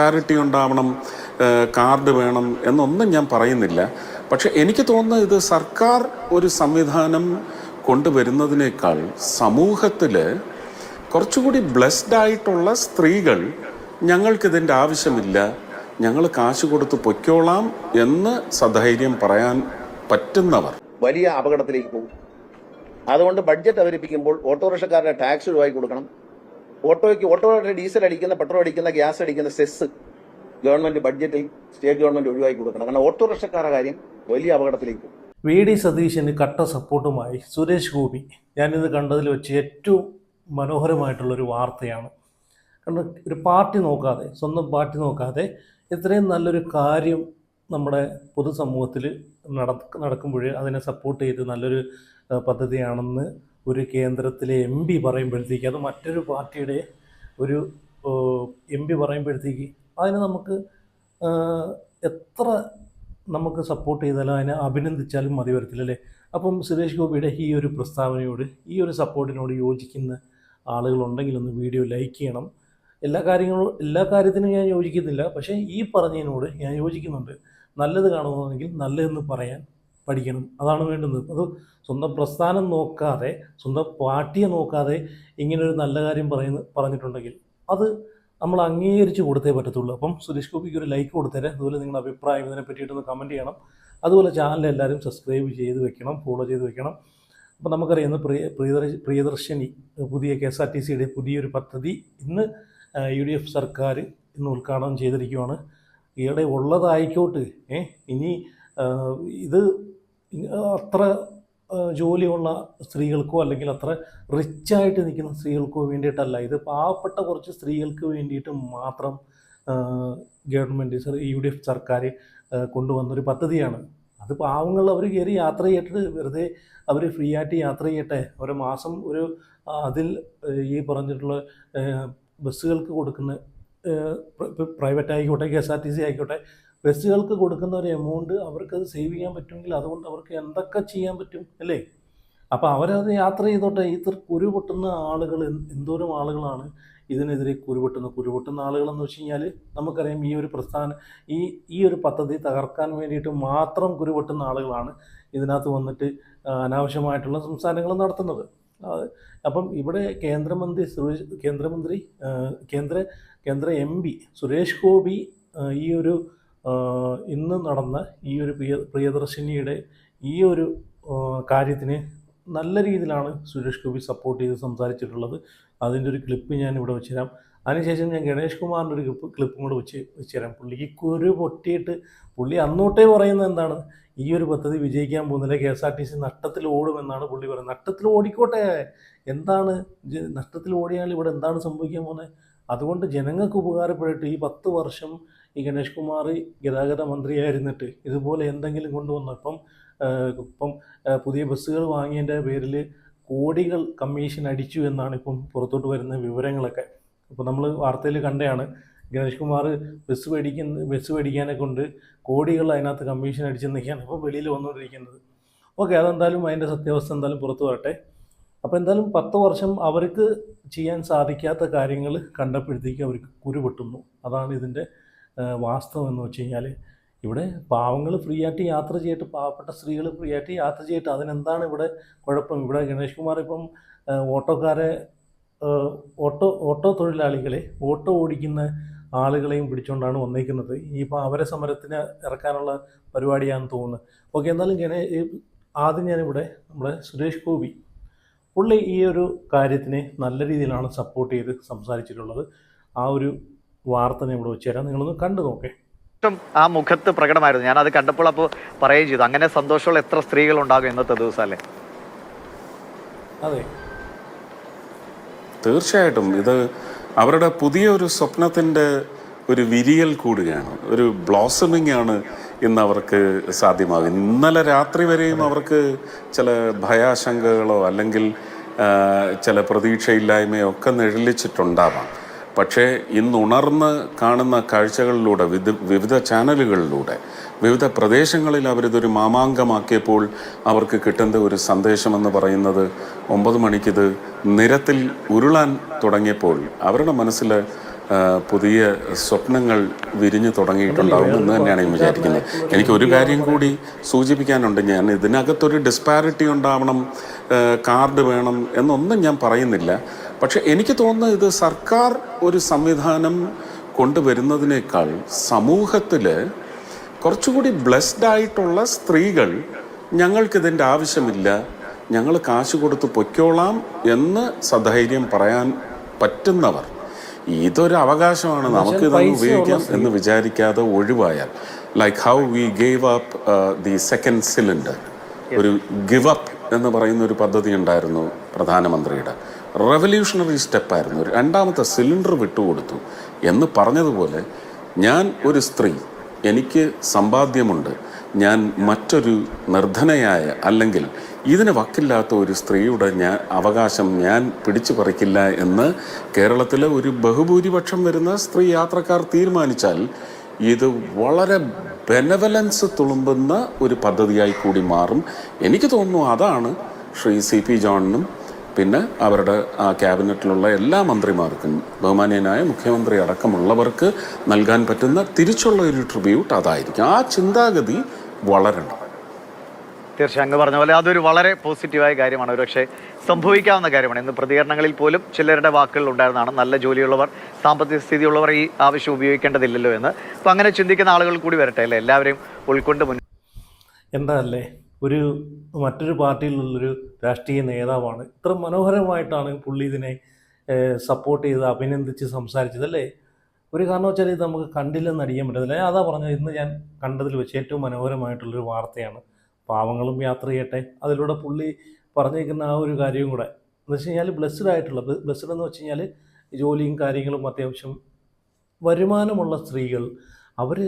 Clarity ഉണ്ടാവണം, card വേണം എന്നൊന്നും ഞാൻ പറയുന്നില്ല. പക്ഷെ എനിക്ക് തോന്നുന്നത് ഇത് സർക്കാർ ഒരു സംവിധാനം കൊണ്ടുവരുന്നതിനേക്കാൾ സമൂഹത്തിൽ കുറച്ചുകൂടി ബ്ലെസ്ഡ് ആയിട്ടുള്ള സ്ത്രീകൾ ഞങ്ങൾക്കിതിൻ്റെ ആവശ്യമില്ല, ഞങ്ങൾ കാശ് കൊടുത്ത് പൊയ്ക്കോളാം എന്ന് സധൈര്യം പറയാൻ പറ്റുന്നവർ വലിയ അപകടത്തിലേക്ക് പോകും. അതുകൊണ്ട് ബഡ്ജറ്റ് അവതരിപ്പിക്കുമ്പോൾ ഓട്ടോറിക്ഷക്കാരുടെ ടാക്സ് ഒഴിവാക്കി കൊടുക്കണം. ഓട്ടോയുടെ ഡീസൽ അടിക്കുന്ന, പെട്രോൾ അടിക്കുന്ന, ഗ്യാസ് അടിക്കുന്ന സെസ് ഗവൺമെന്റ് ബഡ്ജറ്റിൽ സ്റ്റേറ്റ് ഗവൺമെന്റ് ഒഴിവാക്കി കൊടുക്കണം. കാരണം ഓട്ടോറിക്ഷക്കാരുടെ കാര്യം വലിയ അപകടത്തിലേക്ക് പോകും. വി.ഡി. സതീശന് കട്ട സപ്പോർട്ടുമായി സുരേഷ് ഗോപി. ഞാനിത് കണ്ടതിൽ വെച്ച് ഏറ്റവും മനോഹരമായിട്ടുള്ളൊരു വാർത്തയാണ്. കാരണം ഒരു പാർട്ടി നോക്കാതെ, സ്വന്തം പാർട്ടി നോക്കാതെ ഇത്രയും നല്ലൊരു കാര്യം നമ്മുടെ പൊതുസമൂഹത്തിൽ നടക്കുമ്പോൾ അതിനെ സപ്പോർട്ട് ചെയ്ത് നല്ലൊരു പദ്ധതിയാണെന്ന് ഒരു കേന്ദ്രത്തിലെ MP പറയുമ്പോഴത്തേക്ക്, അത് മറ്റൊരു പാർട്ടിയുടെ ഒരു MP പറയുമ്പോഴത്തേക്ക് അതിനെ നമുക്ക് എത്ര നമുക്ക് സപ്പോർട്ട് ചെയ്താലും അതിനെ അഭിനന്ദിച്ചാലും മതി വരത്തില്ല അല്ലേ. അപ്പം സുരേഷ് ഗോപിയുടെ ഈ ഒരു പ്രസ്താവനയോട്, ഈ ഒരു സപ്പോർട്ടിനോട് യോജിക്കുന്ന ആളുകളുണ്ടെങ്കിലൊന്ന് വീഡിയോ ലൈക്ക് ചെയ്യണം. എല്ലാ കാര്യത്തിനും ഞാൻ യോജിക്കുന്നില്ല, പക്ഷേ ഈ പറഞ്ഞതിനോട് ഞാൻ യോജിക്കുന്നുണ്ട്. നല്ലത് കാണുന്നതെങ്കിൽ നല്ലതെന്ന് പറയാൻ പഠിക്കണം, അതാണ് വേണ്ടുന്നത്. അത് സ്വന്തം പ്രസ്ഥാനം നോക്കാതെ, സ്വന്തം പാർട്ടിയെ നോക്കാതെ ഇങ്ങനൊരു നല്ല കാര്യം പറഞ്ഞിട്ടുണ്ടെങ്കിൽ അത് നമ്മൾ അംഗീകരിച്ച് കൊടുത്തേ പറ്റത്തുള്ളൂ. അപ്പം സുരേഷ് ഗോപിക്ക് ഒരു ലൈക്ക് കൊടുത്തേരെ. അതുപോലെ നിങ്ങളുടെ അഭിപ്രായം ഇതിനെ പറ്റിയിട്ടൊന്ന് കമൻറ്റ് ചെയ്യണം. അതുപോലെ ചാനൽ എല്ലാവരും സബ്സ്ക്രൈബ് ചെയ്ത് വെക്കണം, ഫോളോ ചെയ്ത് വെക്കണം. അപ്പോൾ നമുക്കറിയാം പ്രിയദർശിനി പുതിയ KSRTCയുടെ പുതിയൊരു പദ്ധതി ഇന്ന് UDF സർക്കാർ ഇന്ന് ഉദ്ഘാടനം ചെയ്തിരിക്കുകയാണ്. ഈയിടെ ഉള്ളതായിക്കോട്ട്, ഇനി ഇത് അത്ര ജോലിയുള്ള സ്ത്രീകൾക്കോ അല്ലെങ്കിൽ അത്ര റിച്ചായിട്ട് നിൽക്കുന്ന സ്ത്രീകൾക്കോ വേണ്ടിയിട്ടല്ല. ഇത് പാവപ്പെട്ട കുറച്ച് സ്ത്രീകൾക്ക് വേണ്ടിയിട്ട് മാത്രം ഗവൺമെൻറ് UDF സർക്കാർ കൊണ്ടുവന്നൊരു പദ്ധതിയാണ്. അത് പാവങ്ങൾ അവർ കയറി യാത്ര ചെയ്തിട്ട് വെറുതെ അവർ ഫ്രീ ആയിട്ട് യാത്ര ചെയ്യട്ടെ. ഒരു മാസം ഒരു അതിൽ ഈ പറഞ്ഞിട്ടുള്ള ബസ്സുകൾക്ക് കൊടുക്കുന്ന പ്രൈവറ്റ് ആയിക്കോട്ടെ, KSRTC ആയിക്കോട്ടെ, ബസ്സുകൾക്ക് കൊടുക്കുന്ന ഒരു എമൗണ്ട് അവർക്കത് സേവ് ചെയ്യാൻ പറ്റുമെങ്കിൽ അതുകൊണ്ട് അവർക്ക് എന്തൊക്കെ ചെയ്യാൻ പറ്റും അല്ലേ. അപ്പോൾ അവരത് യാത്ര ചെയ്തോട്ടെ. ഇത്ര കുരുപൊട്ടുന്ന ആളുകൾ, എന്തോരം ആളുകളാണ് ഇതിനെതിരെ കുരുപൊട്ടുന്ന ആളുകളെന്ന് വെച്ച് കഴിഞ്ഞാൽ നമുക്കറിയാം ഈ ഒരു പ്രസ്ഥാനം, ഈ ഒരു പദ്ധതി തകർക്കാൻ വേണ്ടിയിട്ട് മാത്രം കുരുപൊട്ടുന്ന ആളുകളാണ് ഇതിനകത്ത് വന്നിട്ട് അനാവശ്യമായിട്ടുള്ള സംസാരങ്ങൾ നടത്തുന്നത്. അപ്പം ഇവിടെ കേന്ദ്ര MP സുരേഷ് ഗോപി ഈ ഒരു ഇന്ന് നടന്ന ഈ ഒരു പ്രിയദർശിനിയുടെ ഈ ഒരു കാര്യത്തിന് നല്ല രീതിയിലാണ് സുരേഷ് ഗോപി സപ്പോർട്ട് ചെയ്ത് സംസാരിച്ചിട്ടുള്ളത്. അതിൻ്റെ ഒരു ക്ലിപ്പ് ഞാൻ ഇവിടെ വെച്ച് തരാം. അതിനുശേഷം ഞാൻ ഗണേഷ് കുമാറിൻ്റെ ഒരു ക്ലിപ്പും കൂടെ വെച്ച് തരാം. പുള്ളിക്ക് കുരു പൊട്ടിയിട്ട് പുള്ളി അന്നോട്ടേ പറയുന്നത് എന്താണ്, ഈ ഒരു പദ്ധതി വിജയിക്കാൻ പോകുന്നില്ല, KSRTC നഷ്ടത്തിൽ ഓടുമെന്നാണ് പുള്ളി പറയുന്നത്. നഷ്ടത്തിൽ ഓടിക്കോട്ടെ, എന്താണ് നഷ്ടത്തിൽ ഓടിയാൽ ഇവിടെ എന്താണ് സംഭവിക്കാൻ പോകുന്നത്? അതുകൊണ്ട് ജനങ്ങൾക്ക് ഉപകാരപ്പെട്ടിട്ട് ഈ 10 വർഷം ഈ ഗണേഷ് കുമാർ ഗതാഗത മന്ത്രിയായിരുന്നിട്ട് ഇതുപോലെ എന്തെങ്കിലും കൊണ്ടുവന്നു. ഇപ്പം പുതിയ ബസ്സുകൾ വാങ്ങിയതിൻ്റെ പേരിൽ കോടികൾ കമ്മീഷൻ അടിച്ചു എന്നാണ് ഇപ്പം പുറത്തോട്ട് വരുന്ന വിവരങ്ങളൊക്കെ. അപ്പോൾ നമ്മൾ വാർത്തയിൽ കണ്ടതാണ്, ഗണേഷ് കുമാർ ബസ് മേടിക്കാനെ കൊണ്ട് കോടികൾ അതിനകത്ത് കമ്മീഷൻ അടിച്ചെന്നൊക്കെയാണ് ഇപ്പോൾ വെളിയിൽ വന്നുകൊണ്ടിരിക്കുന്നത്. ഓക്കെ, അതെന്തായാലും അതിൻ്റെ സത്യാവസ്ഥ എന്തായാലും പുറത്തു വരട്ടെ. അപ്പോൾ എന്തായാലും 10 വർഷം അവർക്ക് ചെയ്യാൻ സാധിക്കാത്ത കാര്യങ്ങൾ കണ്ടപ്പോഴത്തേക്ക് അവർക്ക് കുരുപൊട്ടുന്നു. അതാണ് ഇതിൻ്റെ വാസ്തവം എന്ന് വെച്ച് കഴിഞ്ഞാൽ, ഇവിടെ പാവങ്ങൾ ഫ്രീ ആയിട്ട് യാത്ര ചെയ്തിട്ട്, പാവപ്പെട്ട സ്ത്രീകൾ ഫ്രീ ആയിട്ട് യാത്ര ചെയ്തിട്ട് അതിനെന്താണ് ഇവിടെ കുഴപ്പം? ഇവിടെ ഗണേഷ് കുമാർ ഇപ്പം ഓട്ടോ തൊഴിലാളികളെ, ഓട്ടോ ഓടിക്കുന്ന ആളുകളെയും പിടിച്ചുകൊണ്ടാണ് വന്നിരിക്കുന്നത്. ഇനിയിപ്പോൾ അവരെ സമരത്തിന് ഇറക്കാനുള്ള പരിപാടിയാണെന്ന് തോന്നുന്നത്. ഓക്കെ, എന്നാലും ആദ്യം ഞാനിവിടെ നമ്മുടെ സുരേഷ് ഗോപി പുള്ളി ഈ ഒരു കാര്യത്തിനെ നല്ല രീതിയിലാണ് സപ്പോർട്ട് ചെയ്ത് സംസാരിച്ചിട്ടുള്ളത്. ആ ഒരു വാർത്ത ഞാൻ ഇവിടെ വെച്ച് തരാം, നിങ്ങളൊന്ന് കണ്ടു നോക്കേ. ആ മുഖത്ത് പ്രകടമായിരുന്നു. ഞാൻ അത് കണ്ടപ്പോൾ അപ്പോൾ പറയുകയും ചെയ്തു, അങ്ങനെ സന്തോഷമുള്ള എത്ര സ്ത്രീകൾ ഉണ്ടാകും ഇന്നത്തെ ദിവസം അല്ലേ. അതെ, തീർച്ചയായിട്ടും ഇത് അവരുടെ പുതിയൊരു സ്വപ്നത്തിൻ്റെ ഒരു വിരിയൽ കൂടുകയാണ്, ഒരു ബ്ലോസമിങ് ആണ് ഇന്ന് അവർക്ക് സാധ്യമാകും. ഇന്നലെ രാത്രി വരെയും അവർക്ക് ചില ഭയാശങ്കകളോ അല്ലെങ്കിൽ ചില പ്രതീക്ഷയില്ലായ്മയോ ഒക്കെ നിഴലിച്ചിട്ടുണ്ടാവാം. പക്ഷേ ഇന്ന് ഉണർന്ന് കാണുന്ന കാഴ്ചകളിലൂടെ, വിവിധ ചാനലുകളിലൂടെ, വിവിധ പ്രദേശങ്ങളിൽ അവരിതൊരു മാമാങ്കമാക്കിയപ്പോൾ അവർക്ക് കിട്ടേണ്ട ഒരു സന്ദേശമെന്ന് പറയുന്നത് 9 മണിക്കിത് നിരത്തിൽ ഉരുളാൻ തുടങ്ങിയപ്പോൾ അവരുടെ മനസ്സിൽ പുതിയ സ്വപ്നങ്ങൾ വിരിഞ്ഞു തുടങ്ങിയിട്ടുണ്ടാവും എന്ന് തന്നെയാണ് ഞാൻ വിചാരിക്കുന്നത്. എനിക്ക് ഒരു കാര്യം കൂടി സൂചിപ്പിക്കാനുണ്ട്. ഞാൻ ഇതിനകത്തൊരു ഡിസ്പാരിറ്റി ഉണ്ടാവണം, കാർഡ് വേണം എന്നൊന്നും ഞാൻ പറയുന്നില്ല. പക്ഷെ എനിക്ക് തോന്നുന്നത് ഇത് സർക്കാർ ഒരു സംവിധാനം കൊണ്ടുവരുന്നതിനേക്കാൾ സമൂഹത്തിൽ കുറച്ചുകൂടി ബ്ലെസ്ഡ് ആയിട്ടുള്ള സ്ത്രീകൾ ഞങ്ങൾക്കിതിൻ്റെ ആവശ്യമില്ല, ഞങ്ങൾ കാശ് കൊടുത്ത് പൊയ്ക്കോളാം എന്ന് സധൈര്യം പറയാൻ പറ്റുന്നവർ, ഇതൊരു അവകാശമാണ്, നമുക്കിതൊന്ന് ഉപയോഗിക്കാം എന്ന് വിചാരിക്കാതെ ഒഴിവായാൽ, like how we gave up the second cylinder, ഒരു ഗിവ് അപ്പ് എന്ന് പറയുന്ന ഒരു പദ്ധതി ഉണ്ടായിരുന്നു പ്രധാനമന്ത്രിയുടെ. റെവല്യൂഷണറി സ്റ്റെപ്പായിരുന്നു. ഒരു രണ്ടാമത്തെ സിലിണ്ടർ വിട്ടുകൊടുത്തു എന്ന് പറഞ്ഞതുപോലെ, ഞാൻ ഒരു സ്ത്രീ, എനിക്ക് സമ്പാദ്യമുണ്ട്, ഞാൻ മറ്റൊരു നിർധനയായ അല്ലെങ്കിൽ ഇതിന് വക്കില്ലാത്ത ഒരു സ്ത്രീയുടെ അവകാശം ഞാൻ പിടിച്ചു പറിക്കില്ല എന്ന് കേരളത്തിലെ ഒരു ബഹുഭൂരിപക്ഷം വരുന്ന സ്ത്രീ യാത്രക്കാർ തീരുമാനിച്ചാൽ ഇത് വളരെ ബെനവലൻസ് തുളുമ്പുന്ന ഒരു പദ്ധതിയായി കൂടി മാറും. എനിക്ക് തോന്നുന്നു അതാണ് ശ്രീ CP ജോണിനും പിന്നെ അവരുടെ ആ ക്യാബിനറ്റിലുള്ള എല്ലാ മന്ത്രിമാർക്കും, ബഹുമാനീയനായ മുഖ്യമന്ത്രി അടക്കമുള്ളവർക്ക് നൽകാൻ പറ്റുന്ന തിരിച്ചുള്ള ഒരു ട്രിബ്യൂട്ട് അതായിരിക്കും. ആ ചിന്താഗതി വളരണം. തീർച്ചയായും അങ്ങ് പറഞ്ഞ പോലെ അതൊരു വളരെ പോസിറ്റീവായ കാര്യമാണ്. ഒരുപക്ഷെ സംഭവിക്കാവുന്ന കാര്യമാണ്. ഇന്ന് പ്രതികരണങ്ങളിൽ പോലും ചിലരുടെ വാക്കുകൾ ഉണ്ടായിരുന്നതാണ്, നല്ല ജോലിയുള്ളവർ, സാമ്പത്തിക സ്ഥിതിയുള്ളവർ ഈ ആവശ്യം ഉപയോഗിക്കേണ്ടതില്ലല്ലോ എന്ന്. അപ്പം അങ്ങനെ ചിന്തിക്കുന്ന ആളുകൾ കൂടി വരട്ടെ അല്ലേ, എല്ലാവരെയും ഉൾക്കൊണ്ട് എന്താ അല്ലേ, മറ്റൊരു പാർട്ടിയിലുള്ളൊരു രാഷ്ട്രീയ നേതാവാണ്. ഇത്ര മനോഹരമായിട്ടാണ് പുള്ളി ഇതിനെ സപ്പോർട്ട് ചെയ്ത് അഭിനന്ദിച്ച് സംസാരിച്ചതല്ലേ. ഒരു കാരണവശാൽ ഇത് നമുക്ക് കണ്ടില്ലെന്ന് അറിയാൻ പറ്റത്തില്ല. അതാ പറഞ്ഞത്, ഇന്ന് ഞാൻ കണ്ടതിൽ വെച്ച് ഏറ്റവും മനോഹരമായിട്ടുള്ളൊരു വാർത്തയാണ്. പാവങ്ങളും യാത്ര ചെയ്യട്ടെ. അതിലൂടെ പുള്ളി പറഞ്ഞിരിക്കുന്ന ആ ഒരു കാര്യവും കൂടെ എന്ന് വെച്ച് കഴിഞ്ഞാൽ ബ്ലെസ്ഡ് എന്ന് വെച്ച് കഴിഞ്ഞാൽ ജോലിയും കാര്യങ്ങളും അത്യാവശ്യം വരുമാനമുള്ള സ്ത്രീകൾ അവർ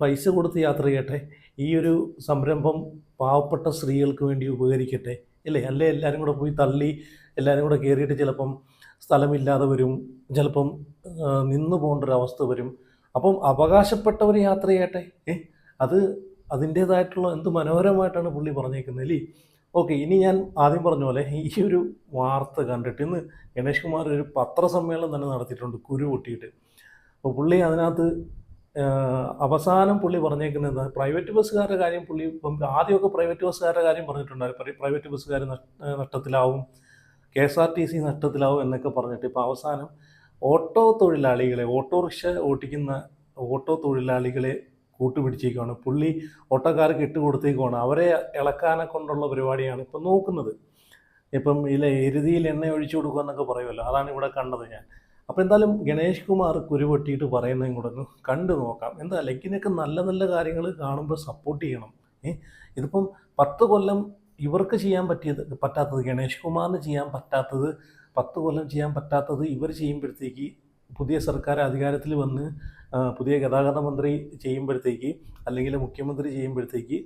പൈസ കൊടുത്ത് യാത്ര ചെയ്യട്ടെ. ഈ ഒരു സംരംഭം പാവപ്പെട്ട സ്ത്രീകൾക്ക് വേണ്ടി ഉപകരിക്കട്ടെ അല്ലേ. അല്ലേ എല്ലാവരും കൂടെ പോയി തള്ളി എല്ലാവരും കൂടെ കയറിയിട്ട് ചിലപ്പം സ്ഥലമില്ലാതെ വരും, ചിലപ്പം നിന്ന് പോകേണ്ട ഒരു അവസ്ഥ വരും. അപ്പം അവകാശപ്പെട്ടവർ യാത്ര ചെയ്യട്ടെ. അതിൻ്റേതായിട്ടുള്ള എന്ത് മനോഹരമായിട്ടാണ് പുള്ളി പറഞ്ഞേക്കുന്നത് അല്ലേ. ഓക്കെ, ഇനി ഞാൻ ആദ്യം പറഞ്ഞ പോലെ ഈ ഒരു വാർത്ത കണ്ടിട്ട് ഇന്ന് ഗണേഷ് കുമാർ ഒരു പത്രസമ്മേളനം തന്നെ നടത്തിയിട്ടുണ്ട് കുരു പൊട്ടിയിട്ട്. അപ്പോൾ പുള്ളി അതിനകത്ത് അവസാനം പുള്ളി പറഞ്ഞേക്കുന്നത് എന്താ, പ്രൈവറ്റ് ബസ്സുകാരുടെ കാര്യം പുള്ളി ആദ്യമൊക്കെ പ്രൈവറ്റ് ബസ്സുകാരുടെ കാര്യം പറഞ്ഞിട്ടുണ്ടായിരുന്നു. പ്രൈവറ്റ് ബസ്സുകാർ നഷ്ടത്തിലാവും, KSRTC നഷ്ടത്തിലാവും എന്നൊക്കെ പറഞ്ഞിട്ട് ഇപ്പോൾ അവസാനം ഓട്ടോ തൊഴിലാളികളെ, ഓട്ടോറിക്ഷ ഓട്ടിക്കുന്ന ഓട്ടോ തൊഴിലാളികളെ കൂട്ടുപിടിച്ചേക്കുവാണ് പുള്ളി. ഓട്ടോക്കാർക്ക് ഇട്ടുകൊടുത്തേക്കുവാണ്. അവരെ ഇളക്കാനെ കൊണ്ടുള്ള പരിപാടിയാണ് ഇപ്പം നോക്കുന്നത്. ഇപ്പം എരുതിയിൽ എണ്ണ ഒഴിച്ചു കൊടുക്കുക എന്നൊക്കെ പറയുമല്ലോ, അതാണ് ഇവിടെ കണ്ടത് ഞാൻ. അപ്പോൾ എന്തായാലും ഗണേഷ് കുമാർ കുരുപൊട്ടിയിട്ട് പറയുന്നതും കൂടെ ഒന്ന് കണ്ടു നോക്കാം. എന്തായാലും ഇതിനൊക്കെ നല്ല നല്ല കാര്യങ്ങൾ കാണുമ്പോൾ സപ്പോർട്ട് ചെയ്യണം. ഇതിപ്പം 10 കൊല്ലം ഇവർക്ക് ചെയ്യാൻ പറ്റാത്തത്, ഗണേഷ് കുമാറിന് ചെയ്യാൻ പറ്റാത്തത്, 10 കൊല്ലം ചെയ്യാൻ പറ്റാത്തത് ഇവർ ചെയ്യുമ്പോഴത്തേക്ക്, പുതിയ സർക്കാർ അധികാരത്തിൽ വന്ന് പുതിയ ഗതാഗത മന്ത്രി ചെയ്യുമ്പോഴത്തേക്ക് അല്ലെങ്കിൽ മുഖ്യമന്ത്രി ചെയ്യുമ്പോഴത്തേക്ക്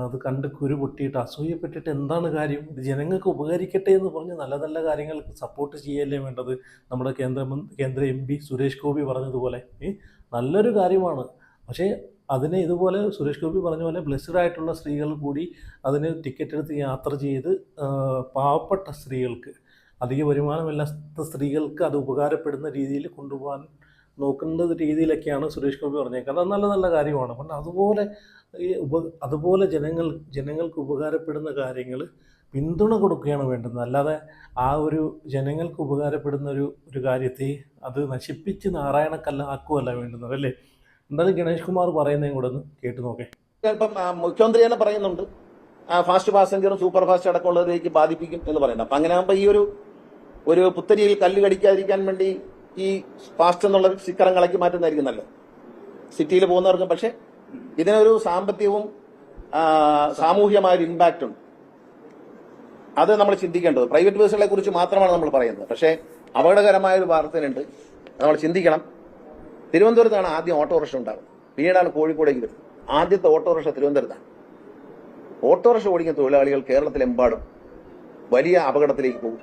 അത് കണ്ട് കുരു പൊട്ടിയിട്ട് അസൂയപ്പെട്ടിട്ട് എന്താണ് കാര്യം? ഇത് ജനങ്ങൾക്ക് ഉപകരിക്കട്ടെ എന്ന് പറഞ്ഞ് നല്ല നല്ല കാര്യങ്ങൾക്ക് സപ്പോർട്ട് ചെയ്യല്ലേ വേണ്ടത്. നമ്മുടെ കേന്ദ്ര MP സുരേഷ് ഗോപി പറഞ്ഞതുപോലെ നല്ലൊരു കാര്യമാണ്. പക്ഷേ അതിനെ ഇതുപോലെ സുരേഷ് ഗോപി പറഞ്ഞ പോലെ ബ്ലെസ്ഡ് ആയിട്ടുള്ള സ്ത്രീകൾ കൂടി അതിന് ടിക്കറ്റ് എടുത്ത് യാത്ര ചെയ്ത് പാവപ്പെട്ട സ്ത്രീകൾക്ക്, അധിക വരുമാനമില്ലാത്ത സ്ത്രീകൾക്ക് അത് ഉപകാരപ്പെടുന്ന രീതിയിൽ കൊണ്ടുപോകാൻ നോക്കുന്ന രീതിയിലൊക്കെയാണ് സുരേഷ് ഗോപി പറഞ്ഞേക്കുന്നത്. അത് നല്ല നല്ല കാര്യമാണ്. പക്ഷേ അതുപോലെ ജനങ്ങൾക്ക് ഉപകാരപ്പെടുന്ന കാര്യങ്ങൾ പിന്തുണ കൊടുക്കുകയാണ് വേണ്ടത്. അല്ലാതെ ആ ഒരു ജനങ്ങൾക്ക് ഉപകാരപ്പെടുന്ന ഒരു കാര്യത്തെ അത് നശിപ്പിച്ച് നാരായണക്കല്ലാക്കുകയല്ല വേണ്ടുന്നത് അല്ലേ. എന്തായാലും ഗണേഷ് കുമാർ പറയുന്നതും കൂടെ ഒന്ന് കേട്ടു നോക്കേ. ഇപ്പം മുഖ്യമന്ത്രി തന്നെ പറയുന്നുണ്ട് ഫാസ്റ്റ് പാസഞ്ചറും സൂപ്പർ ഫാസ്റ്റ് അടക്കമുള്ളവരിലേക്ക് ബാധിപ്പിക്കും എന്ന് പറയുന്നത്. അപ്പം അങ്ങനെ ആകുമ്പോൾ ഈ ഒരു പുത്തരിയിൽ കല്ല് കടിക്കാതിരിക്കാൻ വേണ്ടി ഈ ഫാസ്റ്റ് എന്നുള്ള സ്റ്റിക്കറങ്ങളാക്കി മാറ്റുന്നതായിരിക്കും നല്ലത് സിറ്റിയിൽ പോകുന്നവർക്കും. പക്ഷെ ഇതിനൊരു സാമ്പത്തികവും സാമൂഹ്യമായ ഒരു ഇമ്പാക്റ്റ് ഉണ്ട്. അത് നമ്മൾ ചിന്തിക്കേണ്ടത്. പ്രൈവറ്റ് ബസ്സുകളെ കുറിച്ച് മാത്രമാണ് നമ്മൾ പറയുന്നത്. പക്ഷേ അപകടകരമായ ഒരു വാർത്തയുണ്ട്, നമ്മൾ ചിന്തിക്കണം. തിരുവനന്തപുരത്താണ് ആദ്യം ഓട്ടോറിക്ഷ ഉണ്ടാകുന്നത്, പിന്നീടാണ് കോഴിക്കോടേക്ക് വരുന്നത്. ആദ്യത്തെ ഓട്ടോറിക്ഷ തിരുവനന്തപുരത്താണ്. ഓട്ടോറിക്ഷ ഓടിക്കുന്ന തൊഴിലാളികൾ കേരളത്തിലെമ്പാടും വലിയ അപകടത്തിലേക്ക് പോകും.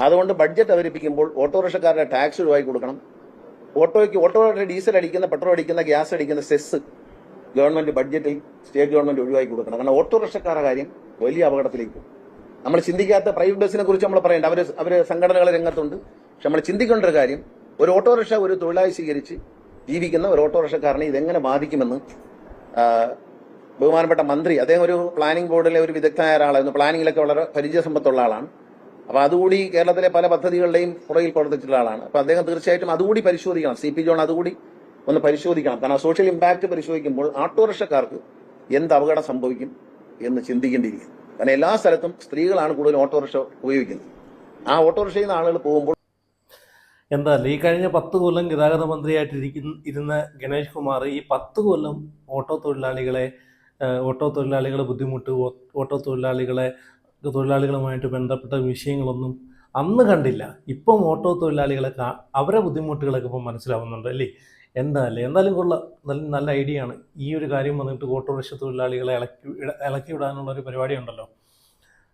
അതുകൊണ്ട് ബഡ്ജറ്റ് അവതരിപ്പിക്കുമ്പോൾ ഓട്ടോറിക്ഷക്കാരുടെ ടാക്സ് ഒഴിവാക്കി കൊടുക്കണം. ഓട്ടോയുടെ ഡീസൽ അടിക്കുന്ന, പെട്രോൾ അടിക്കുന്ന, ഗ്യാസ് അടിക്കുന്ന സെസ് ഗവൺമെന്റ് ബഡ്ജറ്റിൽ സ്റ്റേറ്റ് ഗവൺമെന്റ് ഒഴിവാക്കി കൊടുക്കണം. കാരണം ഓട്ടോറിക്ഷക്കാരുടെ കാര്യം വലിയ അപകടത്തിലേക്ക് പോകും. നമ്മൾ ചിന്തിക്കാത്ത പ്രൈവറ്റ് ബസ്സിനെ കുറിച്ച് നമ്മൾ പറയേണ്ട, അവര് സംഘടനകളെ രംഗത്തുണ്ട്. പക്ഷെ നമ്മൾ ചിന്തിക്കേണ്ട ഒരു കാര്യം, ഒരു ഓട്ടോറിക്ഷ ഒരു തൊഴിലായി സ്വീകരിച്ച് ജീവിക്കുന്ന ഒരു ഓട്ടോറിക്ഷക്കാരനെ ഇതെങ്ങനെ ബാധിക്കുമെന്ന് ബഹുമാനപ്പെട്ട മന്ത്രി, അദ്ദേഹം ഒരു പ്ലാനിംഗ് ബോർഡിലെ ഒരു വിദഗ്ധനായ ഒരാളായിരുന്നു, പ്ലാനിങ്ങിലൊക്കെ വളരെ പരിചയസമ്പത്തുള്ള ആളാണ്. അപ്പോൾ അതുകൂടി കേരളത്തിലെ പല പദ്ധതികളുടെയും പുറകിൽ പ്രവർത്തിച്ചിട്ടുള്ള ആളാണ്. അപ്പോൾ അദ്ദേഹം തീർച്ചയായിട്ടും അതുകൂടി പരിശോധിക്കണം, CP ജോൺ അതുകൂടി ഒന്ന് പരിശോധിക്കണം. കാരണം സോഷ്യൽ ഇമ്പാക്ട് പരിശോധിക്കുമ്പോൾ ഓട്ടോറിക്ഷക്കാർക്ക് എന്ത് അപകടം സംഭവിക്കും എന്ന് ചിന്തിക്കേണ്ടിയിരിക്കും. കാരണം എല്ലാ സ്ഥലത്തും സ്ത്രീകളാണ് കൂടുതൽ ഓട്ടോറിക്ഷ ഉപയോഗിക്കുന്നത്. ആ ഓട്ടോറിക്ഷയിൽ നിന്ന് ആളുകൾ പോകുമ്പോൾ എന്തായാലും ഈ കഴിഞ്ഞ 10 കൊല്ലം ഗതാഗത മന്ത്രിയായിട്ട് ഇരുന്ന ഗണേഷ് കുമാർ ഈ 10 കൊല്ലം ഓട്ടോ തൊഴിലാളികളെ ബുദ്ധിമുട്ട്, തൊഴിലാളികളുമായിട്ട് ബന്ധപ്പെട്ട വിഷയങ്ങളൊന്നും അന്ന് കണ്ടില്ല. ഇപ്പം ഓട്ടോ തൊഴിലാളികളെ അവരെ ബുദ്ധിമുട്ടുകളൊക്കെ ഇപ്പം മനസ്സിലാവുന്നുണ്ട് അല്ലേ? എന്തായാലും കൊള്ളാം, നല്ല ഐഡിയ ആണ്. ഈ ഒരു കാര്യം വന്നിട്ട് ഓട്ടോറിക്ഷ തൊഴിലാളികളെ ഇളക്കി വിടാനുള്ള ഒരു പരിപാടി ഉണ്ടല്ലോ.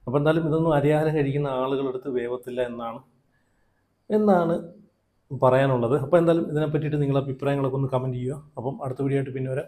അപ്പോൾ എന്തായാലും ഇതൊന്നും അരിയാഹാരം കഴിക്കുന്ന ആളുകളെടുത്ത് വേവത്തില്ല എന്നാണ് പറയാനുള്ളത്. അപ്പോൾ എന്തായാലും ഇതിനെ പറ്റിയിട്ട് നിങ്ങളുടെ അഭിപ്രായങ്ങളൊക്കെ ഒന്ന് കമൻറ്റ് ചെയ്യുക. അപ്പം അടുത്ത വീഡിയോ ആയിട്ട് പിന്നെ വരാം.